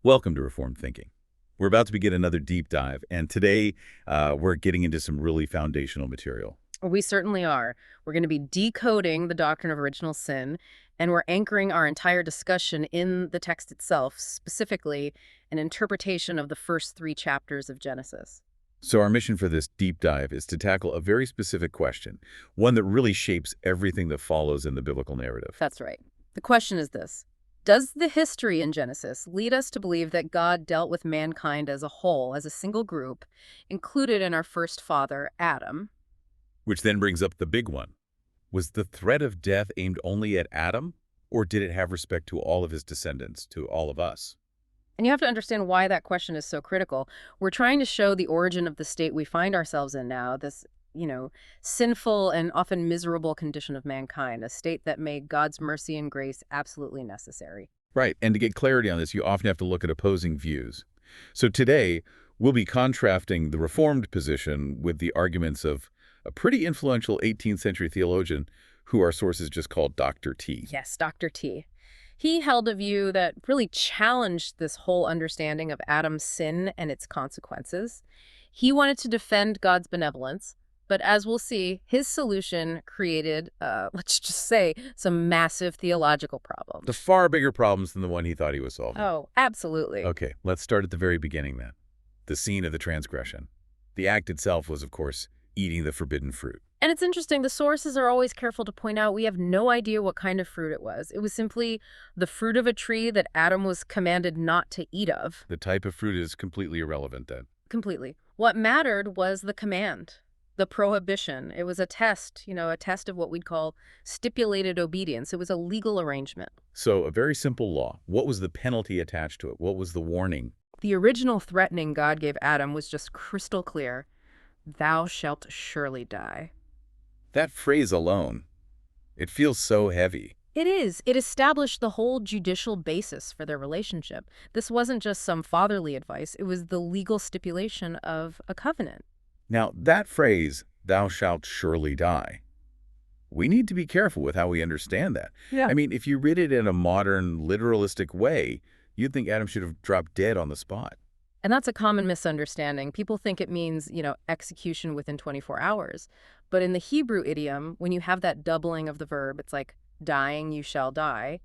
Welcome to Reformed Thinking. We're about to begin another deep dive, and today we're getting into some really foundational material. We certainly are. We're going to be decoding the doctrine of original sin, and we're anchoring our entire discussion in the text itself, specifically an interpretation of the first 3 chapters of Genesis. So our mission for this deep dive is to tackle a very specific question, one that really shapes everything that follows in the biblical narrative. That's right. The question is this: does the history in Genesis lead us to believe that God dealt with mankind as a whole, as a single group, included in our first father, Adam? Which then brings up the big one. Was the threat of death aimed only at Adam, or did it have respect to all of his descendants, to all of us? And you have to understand why that question is so critical. We're trying to show the origin of the state we find ourselves in now, this, sinful and often miserable condition of mankind, a state that made God's mercy and grace absolutely necessary. Right, and to get clarity on this, you often have to look at opposing views. So today, we'll be contrasting the Reformed position with the arguments of a pretty influential 18th century theologian who our sources just called Dr. T. Yes, Dr. T. He held a view that really challenged this whole understanding of Adam's sin and its consequences. He wanted to defend God's benevolence, but as we'll see, his solution created, let's just say, some massive theological problems. The far bigger problems than the one he thought he was solving. Oh, absolutely. Okay, let's start at the very beginning then. The scene of the transgression. The act itself was, of course, eating the forbidden fruit. And it's interesting, the sources are always careful to point out we have no idea what kind of fruit it was. It was simply the fruit of a tree that Adam was commanded not to eat of. The type of fruit is completely irrelevant then. Completely. What mattered was the command, the prohibition. It was a test, a test of what we'd call stipulated obedience. It was a legal arrangement. So a very simple law. What was the penalty attached to it? What was the warning? The original threatening God gave Adam was just crystal clear. Thou shalt surely die. That phrase alone, it feels so heavy. It is. It established the whole judicial basis for their relationship. This wasn't just some fatherly advice. It was the legal stipulation of a covenant. Now, that phrase, thou shalt surely die, we need to be careful with how we understand that. Yeah. I mean, if you read it in a modern, literalistic way, you'd think Adam should have dropped dead on the spot. And that's a common misunderstanding. People think it means, execution within 24 hours. But in the Hebrew idiom, when you have that doubling of the verb, it's like dying, you shall die.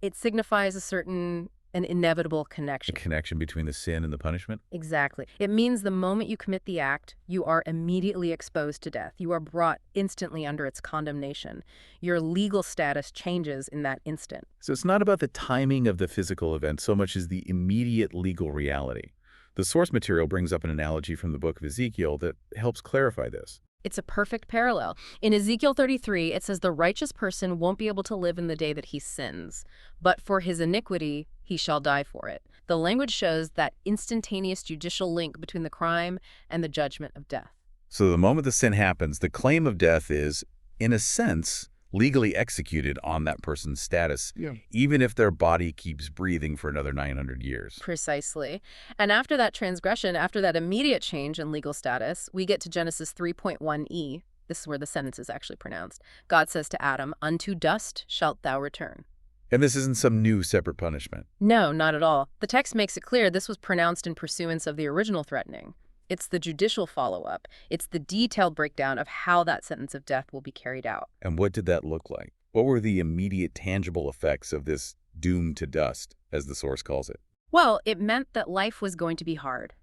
It signifies an inevitable connection. The connection between the sin and the punishment? Exactly. It means the moment you commit the act, you are immediately exposed to death. You are brought instantly under its condemnation. Your legal status changes in that instant. So it's not about the timing of the physical event so much as the immediate legal reality. The source material brings up an analogy from the book of Ezekiel that helps clarify this. It's a perfect parallel. In Ezekiel 33, it says the righteous person won't be able to live in the day that he sins, but for his iniquity, he shall die for it. The language shows that instantaneous judicial link between the crime and the judgment of death. So the moment the sin happens, the claim of death is, in a sense, legally executed on that person's status, even if their body keeps breathing for another 900 years. Precisely. And after that transgression, after that immediate change in legal status, we get to Genesis 3.1e. This is where the sentence is actually pronounced. God says to Adam, "Unto dust shalt thou return." And this isn't some new separate punishment. No, not at all. The text makes it clear this was pronounced in pursuance of the original threatening. It's the judicial follow-up. It's the detailed breakdown of how that sentence of death will be carried out. And what did that look like? What were the immediate tangible effects of this doom to dust, as the source calls it? Well, it meant that life was going to be hard.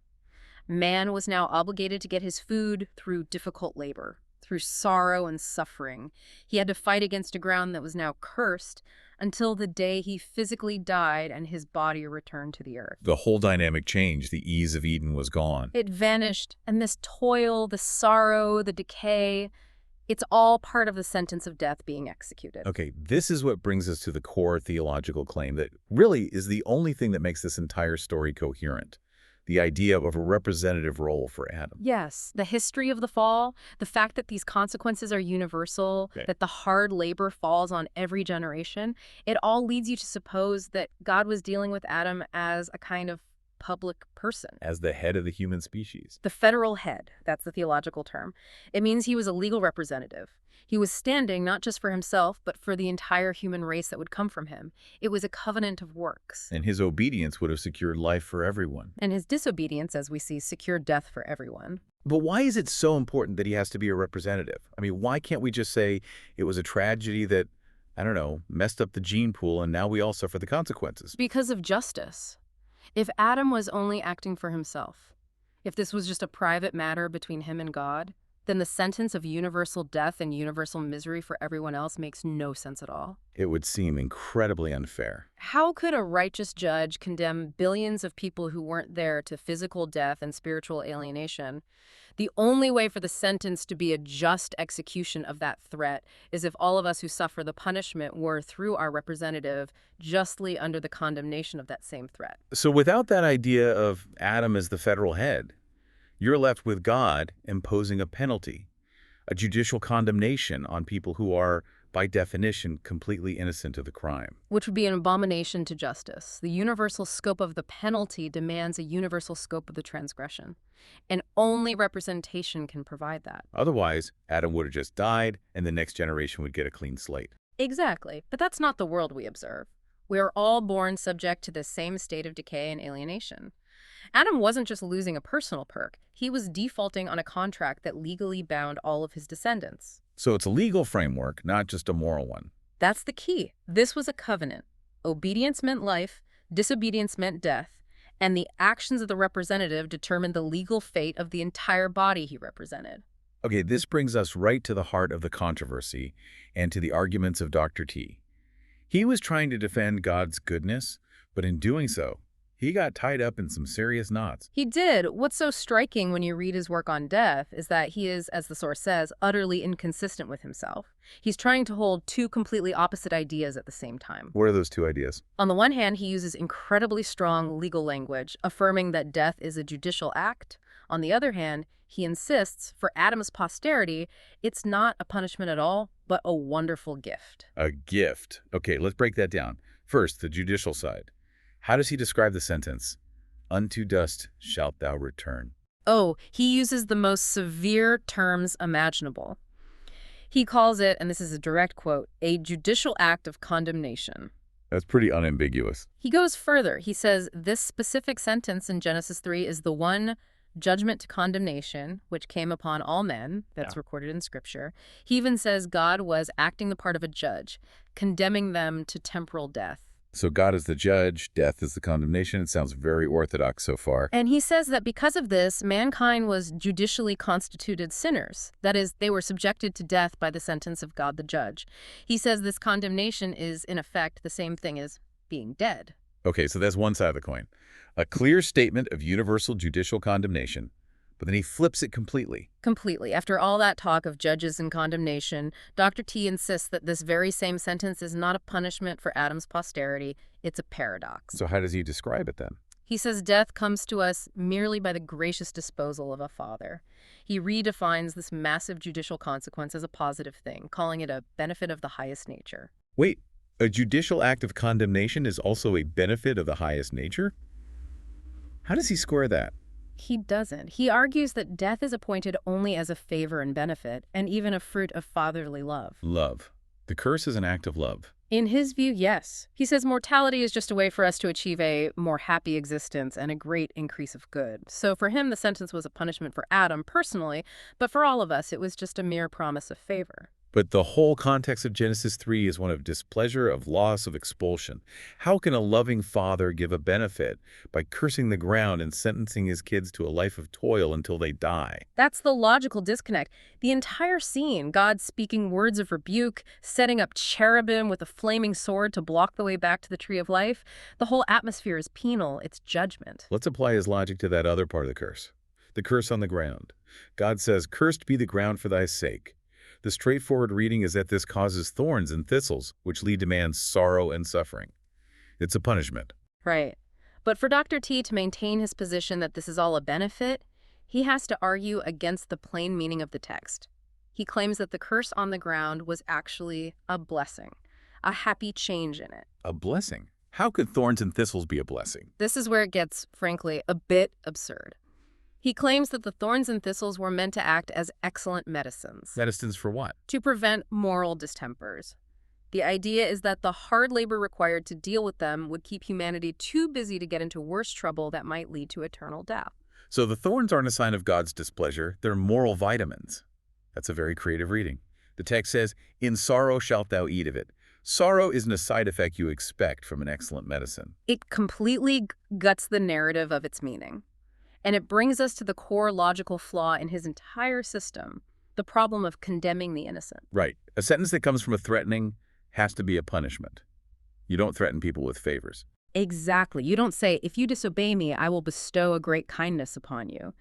Man was now obligated to get his food through difficult labor, through sorrow and suffering. He had to fight against a ground that was now cursed until the day he physically died and his body returned to the earth. The whole dynamic changed. The ease of Eden was gone. It vanished, and this toil, the sorrow, the decay, it's all part of the sentence of death being executed. Okay, this is what brings us to the core theological claim that really is the only thing that makes this entire story coherent. The idea of a representative role for Adam. Yes, the history of the fall, the fact that these consequences are universal, that the hard labor falls on every generation, it all leads you to suppose that God was dealing with Adam as a kind of public person. As the head of the human species. The federal head, that's the theological term. It means he was a legal representative. He was standing not just for himself, but for the entire human race that would come from him. It was a covenant of works. And his obedience would have secured life for everyone. And his disobedience, as we see, secured death for everyone. But why is it so important that he has to be a representative? I mean, why can't we just say it was a tragedy that, I don't know, messed up the gene pool and now we all suffer the consequences? Because of justice. If Adam was only acting for himself, if this was just a private matter between him and God, then the sentence of universal death and universal misery for everyone else makes no sense at all. It would seem incredibly unfair. How could a righteous judge condemn billions of people who weren't there to physical death and spiritual alienation? The only way for the sentence to be a just execution of that threat is if all of us who suffer the punishment were, through our representative, justly under the condemnation of that same threat. So without that idea of Adam as the federal head, you're left with God imposing a penalty, a judicial condemnation on people who are, by definition, completely innocent of the crime. Which would be an abomination to justice. The universal scope of the penalty demands a universal scope of the transgression. And only representation can provide that. Otherwise, Adam would have just died, and the next generation would get a clean slate. Exactly. But that's not the world we observe. We are all born subject to the same state of decay and alienation. Adam wasn't just losing a personal perk. He was defaulting on a contract that legally bound all of his descendants. So it's a legal framework, not just a moral one. That's the key. This was a covenant. Obedience meant life, disobedience meant death, and the actions of the representative determined the legal fate of the entire body he represented. Okay, this brings us right to the heart of the controversy and to the arguments of Dr. T. He was trying to defend God's goodness, but in doing so, he got tied up in some serious knots. He did. What's so striking when you read his work on death is that he is, as the source says, utterly inconsistent with himself. He's trying to hold two completely opposite ideas at the same time. What are those two ideas? On the one hand, he uses incredibly strong legal language, affirming that death is a judicial act. On the other hand, he insists, for Adam's posterity, it's not a punishment at all, but a wonderful gift. A gift. Okay, let's break that down. First, the judicial side. How does he describe the sentence? Unto dust shalt thou return. Oh, he uses the most severe terms imaginable. He calls it, and this is a direct quote, a judicial act of condemnation. That's pretty unambiguous. He goes further. He says this specific sentence in Genesis 3 is the one judgment to condemnation, which came upon all men, that's recorded in Scripture. He even says God was acting the part of a judge, condemning them to temporal death. So God is the judge, death is the condemnation. It sounds very orthodox so far. And he says that because of this, mankind was judicially constituted sinners. That is, they were subjected to death by the sentence of God the judge. He says this condemnation is, in effect, the same thing as being dead. Okay, so that's one side of the coin. A clear statement of universal judicial condemnation, but then he flips it completely. Completely. After all that talk of judges and condemnation, Dr. T insists that this very same sentence is not a punishment for Adam's posterity, it's a paradox. So how does he describe it then? He says death comes to us merely by the gracious disposal of a father. He redefines this massive judicial consequence as a positive thing, calling it a benefit of the highest nature. Wait, a judicial act of condemnation is also a benefit of the highest nature? How does he square that? He doesn't. He argues that death is appointed only as a favor and benefit, and even a fruit of fatherly love. Love. The curse is an act of love. In his view, yes. He says mortality is just a way for us to achieve a more happy existence and a great increase of good. So for him, the sentence was a punishment for Adam personally, but for all of us, it was just a mere promise of favor. But the whole context of Genesis 3 is one of displeasure, of loss, of expulsion. How can a loving father give a benefit by cursing the ground and sentencing his kids to a life of toil until they die? That's the logical disconnect. The entire scene, God speaking words of rebuke, setting up cherubim with a flaming sword to block the way back to the tree of life, the whole atmosphere is penal, it's judgment. Let's apply his logic to that other part of the curse on the ground. God says, "Cursed be the ground for thy sake." The straightforward reading is that this causes thorns and thistles, which lead to man's sorrow and suffering. It's a punishment. Right. But for Dr. T to maintain his position that this is all a benefit, he has to argue against the plain meaning of the text. He claims that the curse on the ground was actually a blessing, a happy change in it. A blessing? How could thorns and thistles be a blessing? This is where it gets, frankly, a bit absurd. He claims that the thorns and thistles were meant to act as excellent medicines Medicines for what? to prevent moral distempers. The idea is that the hard labor required to deal with them would keep humanity too busy to get into worse trouble that might lead to eternal death. So the thorns aren't a sign of God's displeasure, they're moral vitamins. That's a very creative reading. The text says, "In sorrow shalt thou eat of it." Sorrow isn't a side effect you expect from an excellent medicine. It completely guts the narrative of its meaning. And it brings us to the core logical flaw in his entire system, the problem of condemning the innocent. Right. A sentence that comes from a threatening has to be a punishment. You don't threaten people with favors. Exactly. You don't say, if you disobey me, I will bestow a great kindness upon you.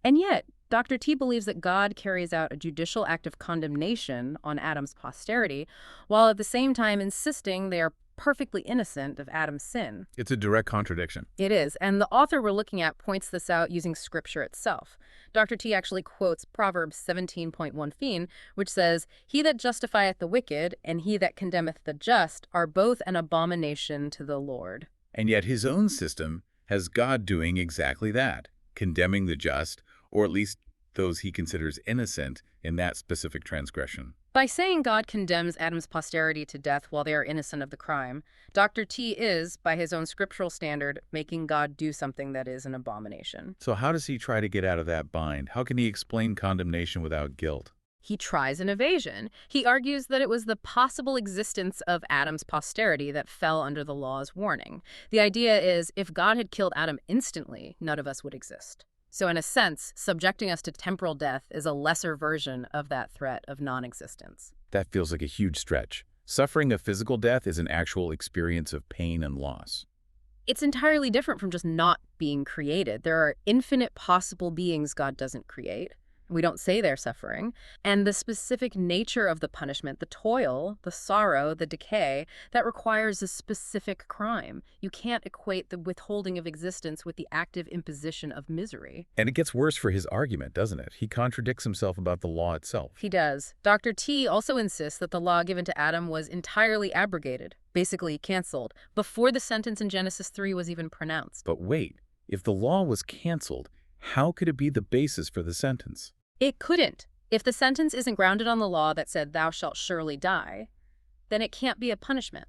And yet, Dr. T believes that God carries out a judicial act of condemnation on Adam's posterity, while at the same time insisting they are perfectly innocent of Adam's sin. It's a direct contradiction. It is, and the author we're looking at points this out using scripture itself. Dr. T actually quotes Proverbs 17.1, which says, "He that justifieth the wicked and he that condemneth the just are both an abomination to the Lord." And yet his own system has God doing exactly that, condemning the just, or at least those he considers innocent in that specific transgression. By saying God condemns Adam's posterity to death while they are innocent of the crime, Dr. T is, by his own scriptural standard, making God do something that is an abomination. So how does he try to get out of that bind? How can he explain condemnation without guilt? He tries an evasion. He argues that it was the possible existence of Adam's posterity that fell under the law's warning. The idea is, if God had killed Adam instantly, none of us would exist. So in a sense, subjecting us to temporal death is a lesser version of that threat of non-existence. That feels like a huge stretch. Suffering a physical death is an actual experience of pain and loss. It's entirely different from just not being created. There are infinite possible beings God doesn't create. We don't say they're suffering. And the specific nature of the punishment, the toil, the sorrow, the decay, that requires a specific crime. You can't equate the withholding of existence with the active imposition of misery. And it gets worse for his argument, doesn't it? He contradicts himself about the law itself. He does. Dr. T also insists that the law given to Adam was entirely abrogated, basically canceled, before the sentence in Genesis 3 was even pronounced. But wait, if the law was canceled, how could it be the basis for the sentence? It couldn't. If the sentence isn't grounded on the law that said, "Thou shalt surely die," then it can't be a punishment.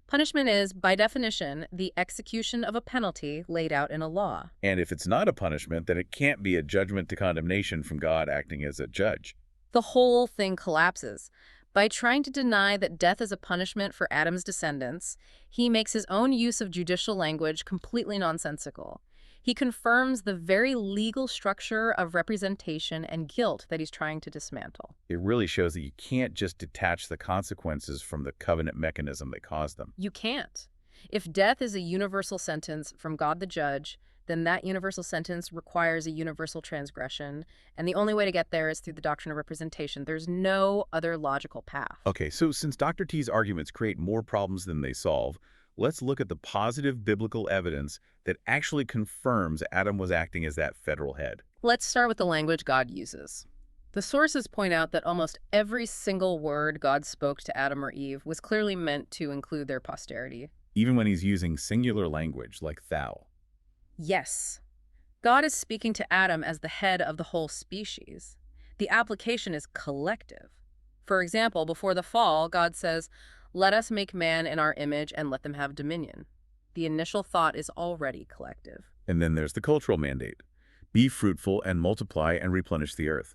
Punishment is, by definition, the execution of a penalty laid out in a law. And if it's not a punishment, then it can't be a judgment to condemnation from God acting as a judge. The whole thing collapses. By trying to deny that death is a punishment for Adam's descendants, he makes his own use of judicial language completely nonsensical. He confirms the very legal structure of representation and guilt that he's trying to dismantle. It really shows that you can't just detach the consequences from the covenant mechanism that caused them. You can't. If death is a universal sentence from God the judge, then that universal sentence requires a universal transgression, and the only way to get there is through the doctrine of representation. There's no other logical path. Okay, so since Dr. T's arguments create more problems than they solve, let's look at the positive biblical evidence that actually confirms Adam was acting as that federal head. Let's start with the language God uses. The sources point out that almost every single word God spoke to Adam or Eve was clearly meant to include their posterity. Even when he's using singular language like thou. Yes. God is speaking to Adam as the head of the whole species. The application is collective. For example, before the fall, God says, "Let us make man in our image and let them have dominion." The initial thought is already collective. And then there's the cultural mandate. Be fruitful and multiply and replenish the earth.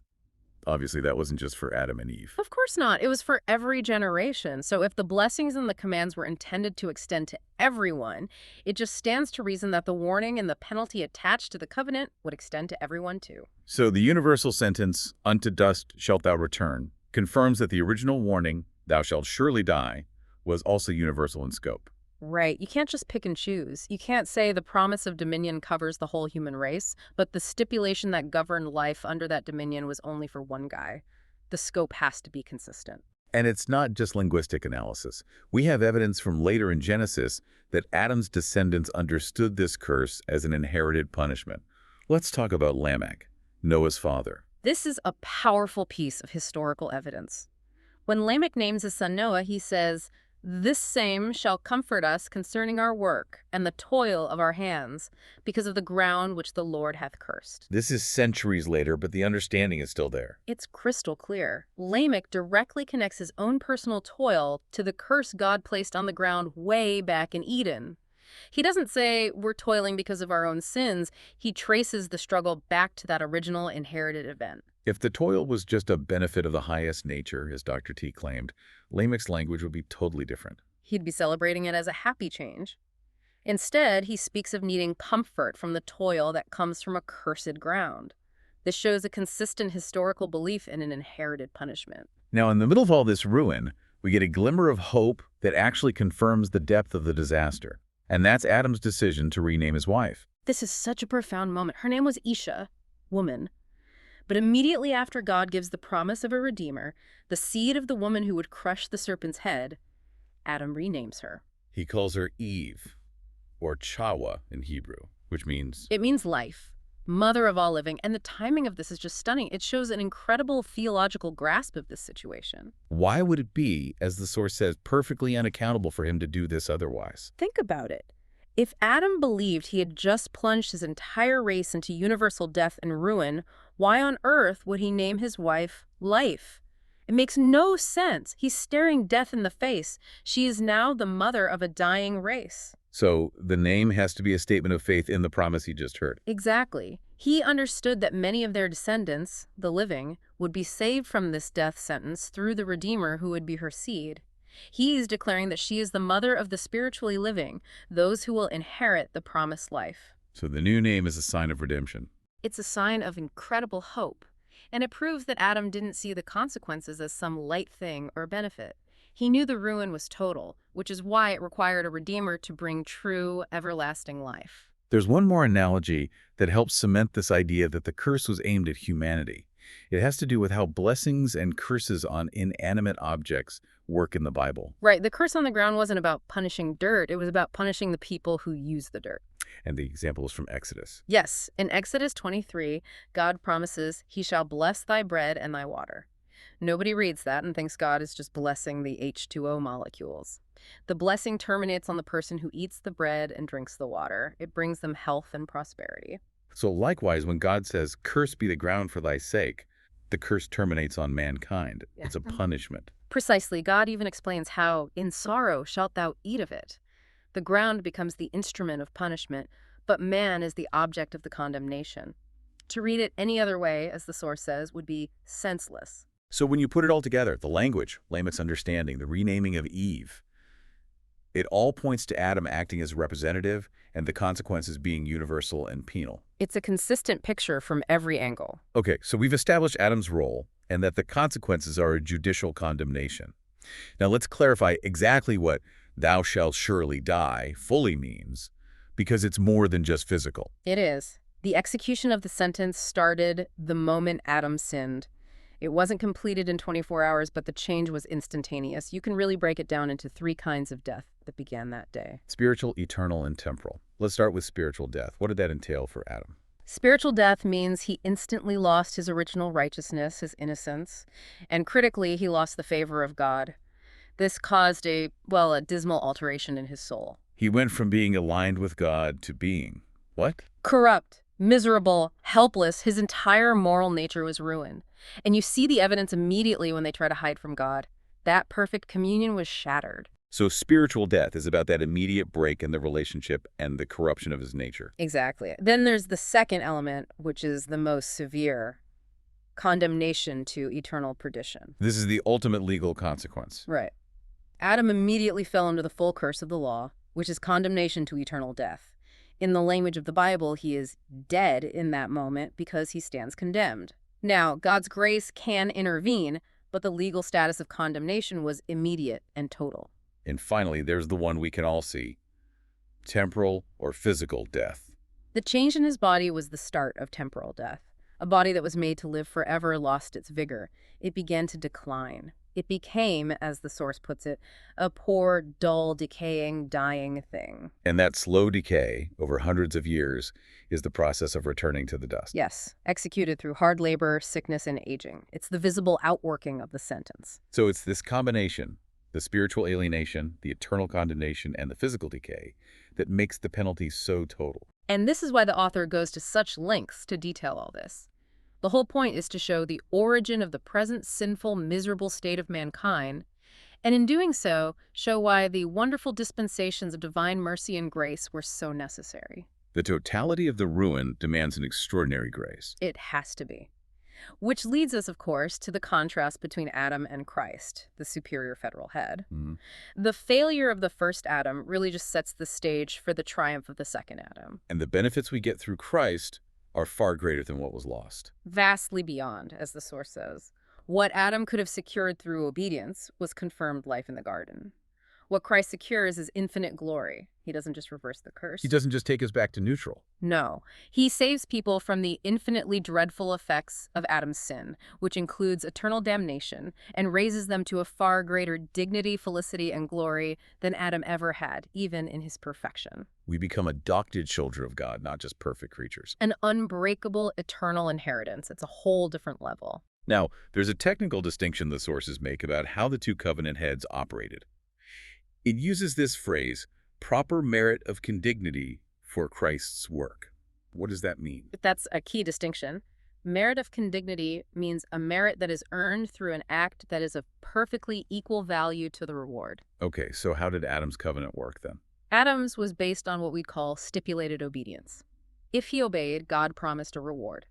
Obviously, that wasn't just for Adam and Eve. Of course not. It was for every generation. So if the blessings and the commands were intended to extend to everyone, it just stands to reason that the warning and the penalty attached to the covenant would extend to everyone too. So the universal sentence, "Unto dust shalt thou return," confirms that the original warning, "Thou shalt surely die," was also universal in scope. Right. You can't just pick and choose. You can't say the promise of dominion covers the whole human race, but the stipulation that governed life under that dominion was only for one guy. The scope has to be consistent. And it's not just linguistic analysis. We have evidence from later in Genesis that Adam's descendants understood this curse as an inherited punishment. Let's talk about Lamech, Noah's father. This is a powerful piece of historical evidence. When Lamech names his son Noah, he says, This same shall comfort us concerning our work and the toil of our hands, because of the ground which the Lord hath cursed. This is centuries later, but the understanding is still there. It's crystal clear. Lamech directly connects his own personal toil to the curse God placed on the ground way back in Eden. He doesn't say we're toiling because of our own sins. He traces the struggle back to that original inherited event. If the toil was just a benefit of the highest nature, as Dr. T claimed, Lamech's language would be totally different. He'd be celebrating it as a happy change. Instead, he speaks of needing comfort from the toil that comes from a cursed ground. This shows a consistent historical belief in an inherited punishment. Now, in the middle of all this ruin, we get a glimmer of hope that actually confirms the depth of the disaster. And that's Adam's decision to rename his wife. This is such a profound moment. Her name was Isha, woman. But immediately after God gives the promise of a redeemer, the seed of the woman who would crush the serpent's head, Adam renames her. He calls her Eve, or Chawa in Hebrew, which means... It means life, mother of all living, and the timing of this is just stunning. It shows an incredible theological grasp of this situation. Why would it be, as the source says, perfectly unaccountable for him to do this otherwise? Think about it. If Adam believed he had just plunged his entire race into universal death and ruin, why on earth would he name his wife Life? It makes no sense. He's staring death in the face. She is now the mother of a dying race. So the name has to be a statement of faith in the promise he just heard. Exactly. He understood that many of their descendants, the living, would be saved from this death sentence through the Redeemer who would be her seed. He is declaring that she is the mother of the spiritually living, those who will inherit the promised life. So the new name is a sign of redemption. It's a sign of incredible hope, and it proves that Adam didn't see the consequences as some light thing or benefit. He knew the ruin was total, which is why it required a Redeemer to bring true, everlasting life. There's one more analogy that helps cement this idea that the curse was aimed at humanity. It has to do with how blessings and curses on inanimate objects work in the Bible. Right. The curse on the ground wasn't about punishing dirt. It was about punishing the people who use the dirt. And the example is from Exodus. Yes. In Exodus 23, God promises, "He shall bless thy bread and thy water." Nobody reads that and thinks God is just blessing the H2O molecules. The blessing terminates on the person who eats the bread and drinks the water. It brings them health and prosperity. So likewise, when God says, "Cursed be the ground for thy sake," the curse terminates on mankind. Yeah. It's a punishment. Precisely. God even explains how, "In sorrow shalt thou eat of it." The ground becomes the instrument of punishment, but man is the object of the condemnation. To read it any other way, as the source says, would be senseless. So when you put it all together, the language, Lamech's understanding, the renaming of Eve, it all points to Adam acting as representative and the consequences being universal and penal. It's a consistent picture from every angle. Okay, so we've established Adam's role and that the consequences are a judicial condemnation. Now let's clarify exactly what "thou shalt surely die" fully means, because it's more than just physical. It is. The execution of the sentence started the moment Adam sinned. It wasn't completed in 24 hours, but the change was instantaneous. You can really break it down into 3 kinds of death that began that day. Spiritual, eternal, and temporal. Let's start with spiritual death. What did that entail for Adam? Spiritual death means he instantly lost his original righteousness, his innocence, and critically, he lost the favor of God. This caused a dismal alteration in his soul. He went from being aligned with God to being, what? Corrupt, miserable, helpless. His entire moral nature was ruined. And you see the evidence immediately when they try to hide from God. That perfect communion was shattered. So spiritual death is about that immediate break in the relationship and the corruption of his nature. Exactly. Then there's the second element, which is the most severe: condemnation to eternal perdition. This is the ultimate legal consequence. Right. Adam immediately fell under the full curse of the law, which is condemnation to eternal death. In the language of the Bible, he is dead in that moment because he stands condemned. Now, God's grace can intervene, but the legal status of condemnation was immediate and total. And finally, there's the one we can all see: temporal or physical death. The change in his body was the start of temporal death. A body that was made to live forever lost its vigor. It began to decline. It became, as the source puts it, a poor, dull, decaying, dying thing. And that slow decay, over hundreds of years, is the process of returning to the dust. Yes, executed through hard labor, sickness, and aging. It's the visible outworking of the sentence. So it's this combination: the spiritual alienation, the eternal condemnation, and the physical decay that makes the penalty so total. And this is why the author goes to such lengths to detail all this. The whole point is to show the origin of the present sinful, miserable state of mankind, and in doing so, show why the wonderful dispensations of divine mercy and grace were so necessary. The totality of the ruin demands an extraordinary grace. It has to be. Which leads us, of course, to the contrast between Adam and Christ, the superior federal head. Mhm. The failure of the first Adam really just sets the stage for the triumph of the second Adam. And the benefits we get through Christ are far greater than what was lost. Vastly beyond, as the source says. What Adam could have secured through obedience was confirmed life in the garden. What Christ secures is infinite glory. He doesn't just reverse the curse. He doesn't just take us back to neutral. No. He saves people from the infinitely dreadful effects of Adam's sin, which includes eternal damnation, and raises them to a far greater dignity, felicity, and glory than Adam ever had, even in his perfection. We become adopted children of God, not just perfect creatures. An unbreakable, eternal inheritance. It's a whole different level. Now, there's a technical distinction the sources make about how the two covenant heads operated. It uses this phrase, proper merit of condignity for Christ's work. What does that mean? That's a key distinction. Merit of condignity means a merit that is earned through an act that is of perfectly equal value to the reward. Okay, so how did Adam's covenant work then? Adam's was based on what we'd call stipulated obedience. If he obeyed, God promised a reward.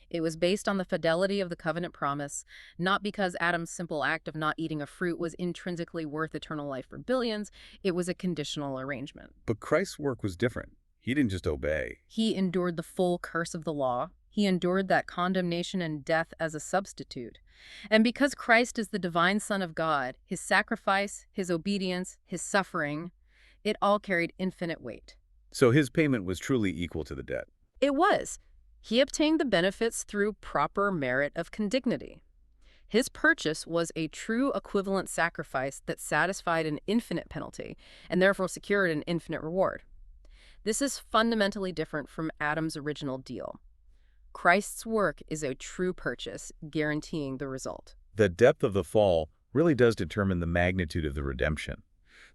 It was based on the fidelity of the covenant promise, not because Adam's simple act of not eating a fruit was intrinsically worth eternal life for billions. It was a conditional arrangement. But Christ's work was different. He didn't just obey. He endured the full curse of the law. He endured that condemnation and death as a substitute. And because Christ is the divine Son of God, his sacrifice, his obedience, his suffering, it all carried infinite weight. So his payment was truly equal to the debt. It was. He obtained the benefits through proper merit of condignity. His purchase was a true equivalent sacrifice that satisfied an infinite penalty and therefore secured an infinite reward. This is fundamentally different from Adam's original deal. Christ's work is a true purchase, guaranteeing the result. The depth of the fall really does determine the magnitude of the redemption.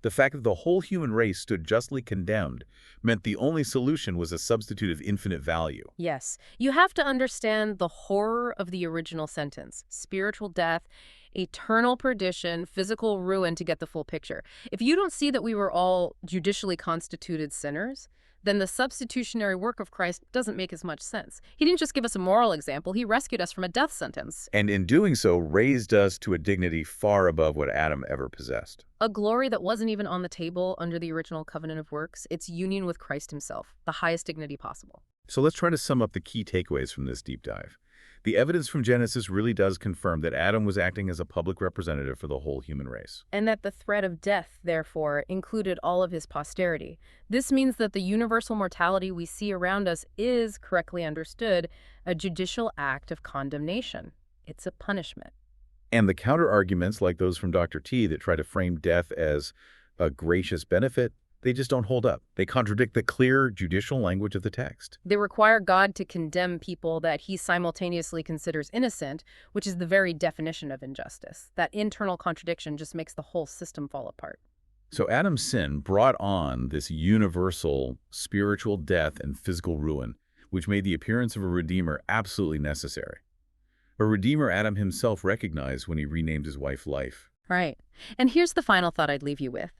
The fact that the whole human race stood justly condemned meant the only solution was a substitute of infinite value. Yes, you have to understand the horror of the original sentence: spiritual death, eternal perdition, physical ruin, to get the full picture. If you don't see that we were all judicially constituted sinners, then the substitutionary work of Christ doesn't make as much sense. He didn't just give us a moral example, he rescued us from a death sentence. And in doing so, raised us to a dignity far above what Adam ever possessed. A glory that wasn't even on the table under the original covenant of works. It's union with Christ himself, the highest dignity possible. So let's try to sum up the key takeaways from this deep dive. The evidence from Genesis really does confirm that Adam was acting as a public representative for the whole human race. And that the threat of death, therefore, included all of his posterity. This means that the universal mortality we see around us is, correctly understood, a judicial act of condemnation. It's a punishment. And the counter-arguments, like those from Dr. T that try to frame death as a gracious benefit, they just don't hold up. They contradict the clear judicial language of the text. They require God to condemn people that he simultaneously considers innocent, which is the very definition of injustice. That internal contradiction just makes the whole system fall apart. So Adam's sin brought on this universal spiritual death and physical ruin, which made the appearance of a Redeemer absolutely necessary. A Redeemer Adam himself recognized when he renamed his wife Life. Right. And here's the final thought I'd leave you with.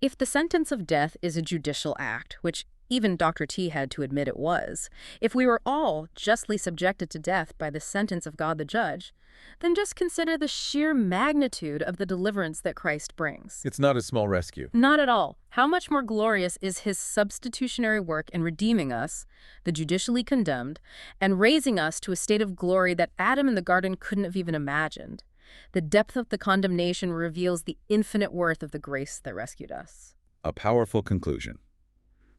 If the sentence of death is a judicial act, which even Dr. T had to admit it was, if we were all justly subjected to death by the sentence of God the judge, then just consider the sheer magnitude of the deliverance that Christ brings. It's not a small rescue. Not at all. How much more glorious is his substitutionary work in redeeming us, the judicially condemned, and raising us to a state of glory that Adam in the garden couldn't have even imagined. The depth of the condemnation reveals the infinite worth of the grace that rescued us. A powerful conclusion.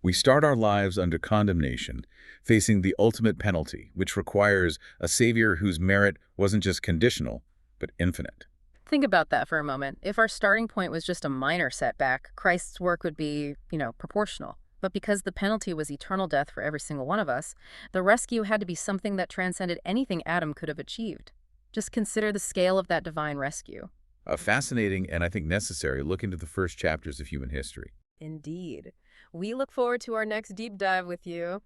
We start our lives under condemnation, facing the ultimate penalty, which requires a Savior whose merit wasn't just conditional, but infinite. Think about that for a moment. If our starting point was just a minor setback, Christ's work would be, proportional. But because the penalty was eternal death for every single one of us, the rescue had to be something that transcended anything Adam could have achieved. Just consider the scale of that divine rescue. A fascinating and I think necessary look into the first chapters of human history. Indeed. We look forward to our next deep dive with you.